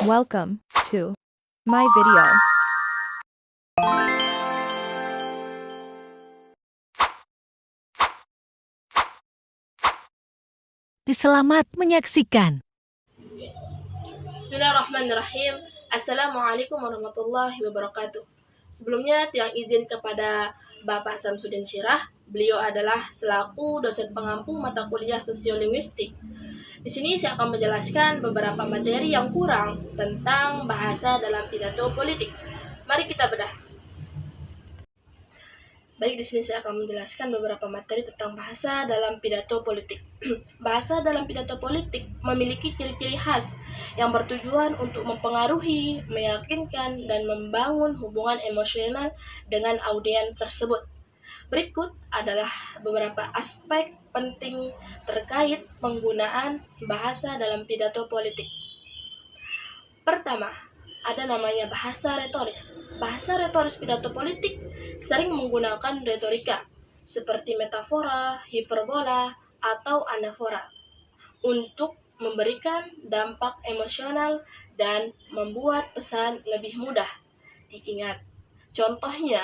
Welcome to my video. Selamat menyaksikan. Bismillahirrahmanirrahim. Assalamualaikum warahmatullahi wabarakatuh. Sebelumnya tiang izin kepada Bapak Samsudin Syirah. Beliau adalah selaku dosen pengampu mata kuliah sosiolinguistik. Di sini saya akan menjelaskan beberapa materi yang kurang tentang bahasa dalam pidato politik. Mari kita bedah. Baik, di sini saya akan menjelaskan beberapa materi tentang bahasa dalam pidato politik. Bahasa dalam pidato politik memiliki ciri-ciri khas yang bertujuan untuk mempengaruhi, meyakinkan, dan membangun hubungan emosional dengan audiens tersebut. Berikut adalah beberapa aspek penting terkait penggunaan bahasa dalam pidato politik. Pertama, ada namanya bahasa retoris. Bahasa retoris pidato politik sering menggunakan retorika seperti metafora, hiperbola, atau anafora untuk memberikan dampak emosional dan membuat pesan lebih mudah diingat. Contohnya,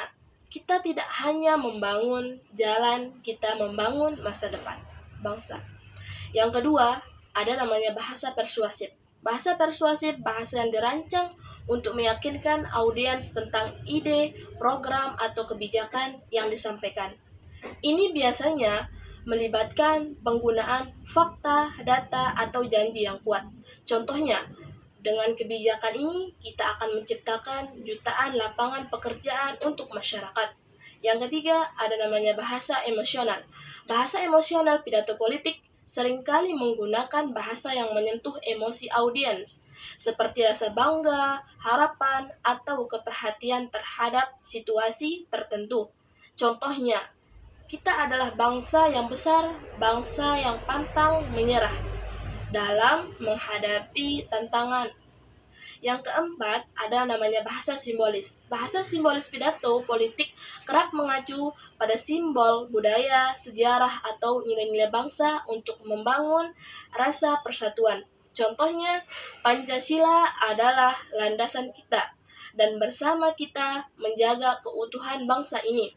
kita tidak hanya membangun jalan, kita membangun masa depan bangsa. Yang kedua, ada namanya bahasa persuasif. Bahasa persuasif, bahasa yang dirancang untuk meyakinkan audiens tentang ide, program, atau kebijakan yang disampaikan. Ini biasanya melibatkan penggunaan fakta, data, atau janji yang kuat. Contohnya, dengan kebijakan ini kita akan menciptakan jutaan lapangan pekerjaan untuk masyarakat. Yang ketiga, ada namanya bahasa emosional. Bahasa emosional pidato politik seringkali menggunakan bahasa yang menyentuh emosi audiens, seperti rasa bangga, harapan, atau keperhatian terhadap situasi tertentu. Contohnya, kita adalah bangsa yang besar, bangsa yang pantang menyerah dalam menghadapi tantangan. Yang keempat, ada namanya bahasa simbolis. Bahasa simbolis pidato politik kerap mengacu pada simbol, budaya, sejarah, atau nilai-nilai bangsa untuk membangun rasa persatuan. Contohnya, Pancasila adalah landasan kita, dan bersama kita menjaga keutuhan bangsa ini.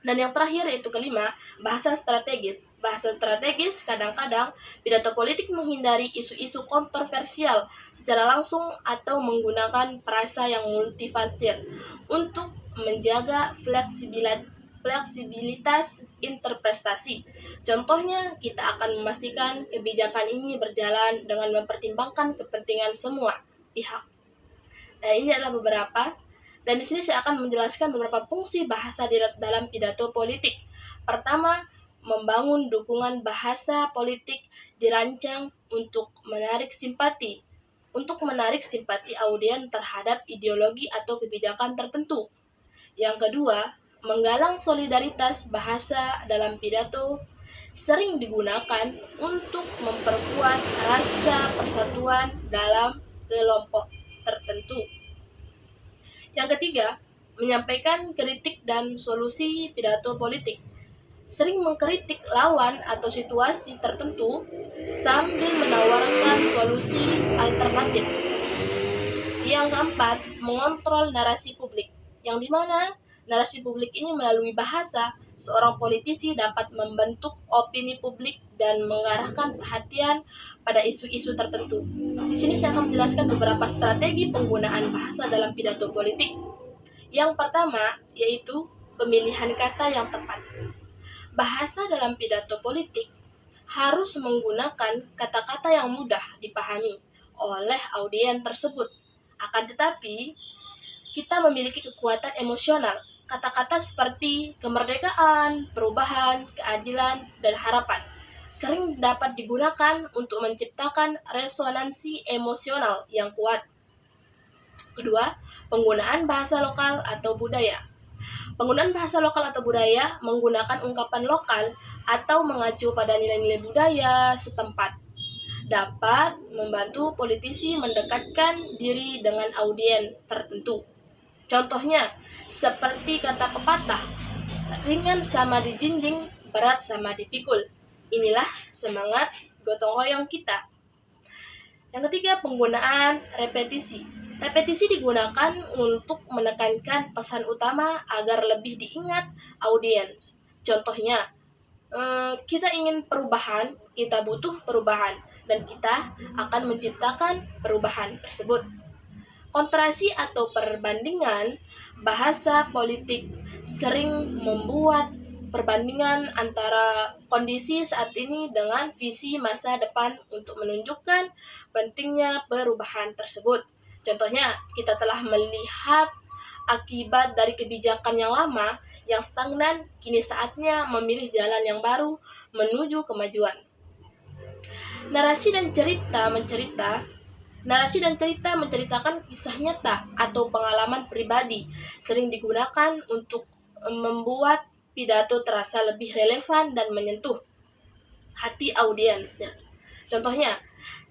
Dan yang terakhir yaitu kelima, bahasa strategis. Bahasa strategis kadang-kadang pidato politik menghindari isu-isu kontroversial secara langsung atau menggunakan frasa yang multifasir untuk menjaga fleksibilitas interpretasi. Contohnya, kita akan memastikan kebijakan ini berjalan dengan mempertimbangkan kepentingan semua pihak. Nah, ini adalah beberapa. Dan di sini saya akan menjelaskan beberapa fungsi bahasa dalam pidato politik. Pertama, membangun dukungan. Bahasa politik dirancang untuk menarik simpati audiens terhadap ideologi atau kebijakan tertentu. Yang kedua, menggalang solidaritas. Bahasa dalam pidato sering digunakan untuk memperkuat rasa persatuan dalam kelompok tertentu. Yang ketiga, menyampaikan kritik dan solusi. Pidato politik sering mengkritik lawan atau situasi tertentu sambil menawarkan solusi alternatif. Yang keempat, mengontrol narasi publik, yang dimana narasi publik ini melalui bahasa, seorang politisi dapat membentuk opini publik dan mengarahkan perhatian pada isu-isu tertentu. Di sini saya akan menjelaskan beberapa strategi penggunaan bahasa dalam pidato politik. Yang pertama yaitu pemilihan kata yang tepat. Bahasa dalam pidato politik harus menggunakan kata-kata yang mudah dipahami oleh audiens tersebut. Akan tetapi, kita memiliki kekuatan emosional. Kata-kata seperti kemerdekaan, perubahan, keadilan, dan harapan sering dapat digunakan untuk menciptakan resonansi emosional yang kuat. Kedua, penggunaan bahasa lokal atau budaya. Penggunaan bahasa lokal atau budaya menggunakan ungkapan lokal atau mengacu pada nilai-nilai budaya setempat dapat membantu politisi mendekatkan diri dengan audiens tertentu. Contohnya, seperti kata pepatah, ringan sama dijinjing, berat sama dipikul. Inilah semangat gotong royong kita. Yang ketiga, penggunaan repetisi. Repetisi digunakan untuk menekankan pesan utama agar lebih diingat audiens. Contohnya, kita ingin perubahan, kita butuh perubahan, dan kita akan menciptakan perubahan tersebut. Kontrasi atau perbandingan bahasa politik sering membuat perbandingan antara kondisi saat ini dengan visi masa depan untuk menunjukkan pentingnya perubahan tersebut. Contohnya, kita telah melihat akibat dari kebijakan yang lama yang stagnan, kini saatnya memilih jalan yang baru menuju kemajuan. Narasi dan cerita menceritakan kisah nyata atau pengalaman pribadi, sering digunakan untuk membuat pidato terasa lebih relevan dan menyentuh hati audiensnya. Contohnya,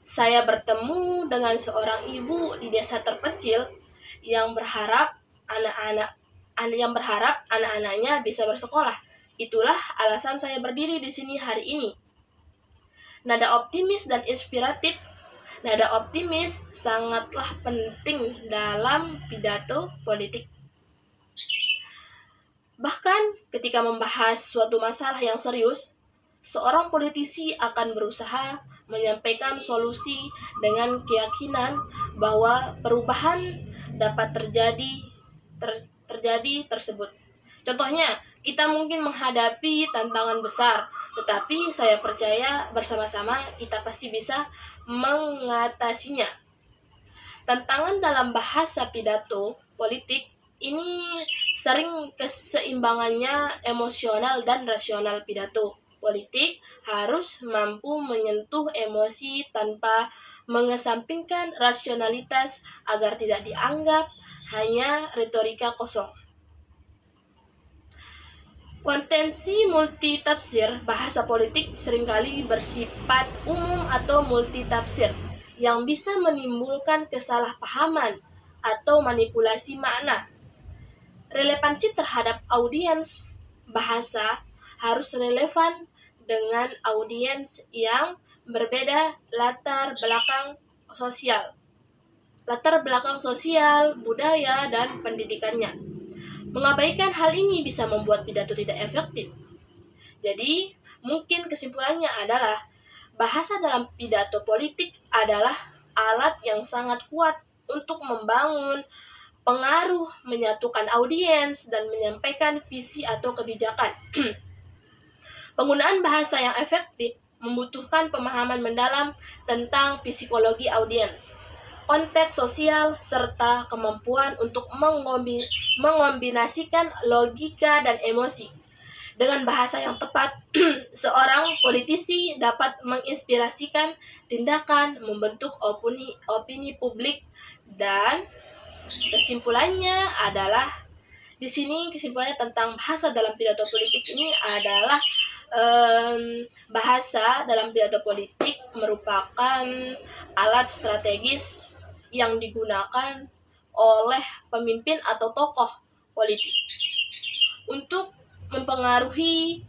saya bertemu dengan seorang ibu di desa terpencil yang berharap anak-anaknya bisa bersekolah. Itulah alasan saya berdiri di sini hari ini. Nada optimis dan inspiratif. Nada optimis sangatlah penting dalam pidato politik. Bahkan ketika membahas suatu masalah yang serius, seorang politisi akan berusaha menyampaikan solusi dengan keyakinan bahwa perubahan dapat terjadi tersebut. Contohnya, kita mungkin menghadapi tantangan besar, tetapi saya percaya bersama-sama kita pasti bisa mengatasinya. Tantangan dalam bahasa pidato politik ini sering keseimbangannya emosional dan rasional. Pidato politik harus mampu menyentuh emosi tanpa mengesampingkan rasionalitas agar tidak dianggap hanya retorika kosong. Kontensi multitafsir. Bahasa politik seringkali bersifat umum atau multitafsir yang bisa menimbulkan kesalahpahaman atau manipulasi makna. Relevansi terhadap audiens. Bahasa harus relevan dengan audiens yang berbeda latar belakang sosial, budaya, dan pendidikannya. Mengabaikan hal ini bisa membuat pidato tidak efektif. Jadi, mungkin kesimpulannya adalah bahasa dalam pidato politik adalah alat yang sangat kuat untuk membangun pengaruh, menyatukan audiens, dan menyampaikan visi atau kebijakan. Penggunaan bahasa yang efektif membutuhkan pemahaman mendalam tentang psikologi audiens, konteks sosial, serta kemampuan untuk mengombinasikan logika dan emosi. Dengan bahasa yang tepat, seorang politisi dapat menginspirasikan tindakan, membentuk opini publik, dan kesimpulannya tentang bahasa dalam pidato politik ini adalah bahasa dalam pidato politik merupakan alat strategis yang digunakan oleh pemimpin atau tokoh politik untuk mempengaruhi,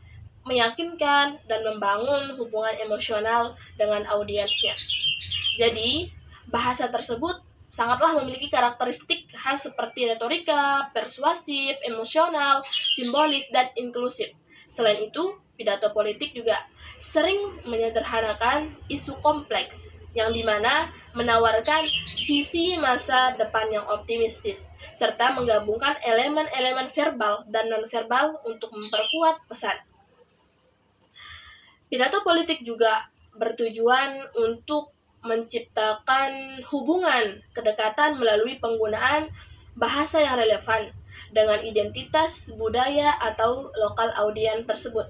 meyakinkan, dan membangun hubungan emosional dengan audiensnya. Jadi, bahasa tersebut sangatlah memiliki karakteristik khas seperti retorika, persuasif, emosional, simbolis, dan inklusif. Selain itu, pidato politik juga sering menyederhanakan isu kompleks, yang dimana menawarkan visi masa depan yang optimistis, serta menggabungkan elemen-elemen verbal dan nonverbal untuk memperkuat pesan. Pidato politik juga bertujuan untuk menciptakan hubungan kedekatan melalui penggunaan bahasa yang relevan dengan identitas budaya atau lokal audiens tersebut.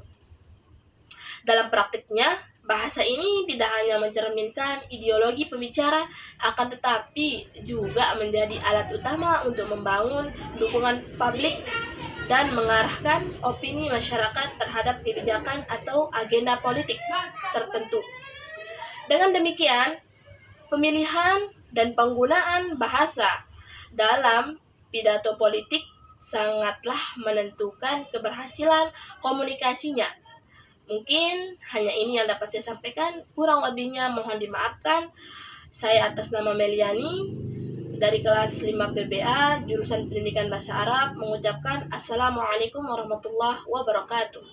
Dalam praktiknya, bahasa ini tidak hanya mencerminkan ideologi pembicara, akan tetapi juga menjadi alat utama untuk membangun dukungan publik dan mengarahkan opini masyarakat terhadap kebijakan atau agenda politik tertentu. Dengan demikian, pemilihan dan penggunaan bahasa dalam pidato politik sangatlah menentukan keberhasilan komunikasinya. Mungkin hanya ini yang dapat saya sampaikan, kurang lebihnya mohon dimaafkan. Saya atas nama Meliani dari kelas 5 PBA jurusan Pendidikan Bahasa Arab mengucapkan Assalamualaikum warahmatullahi wabarakatuh.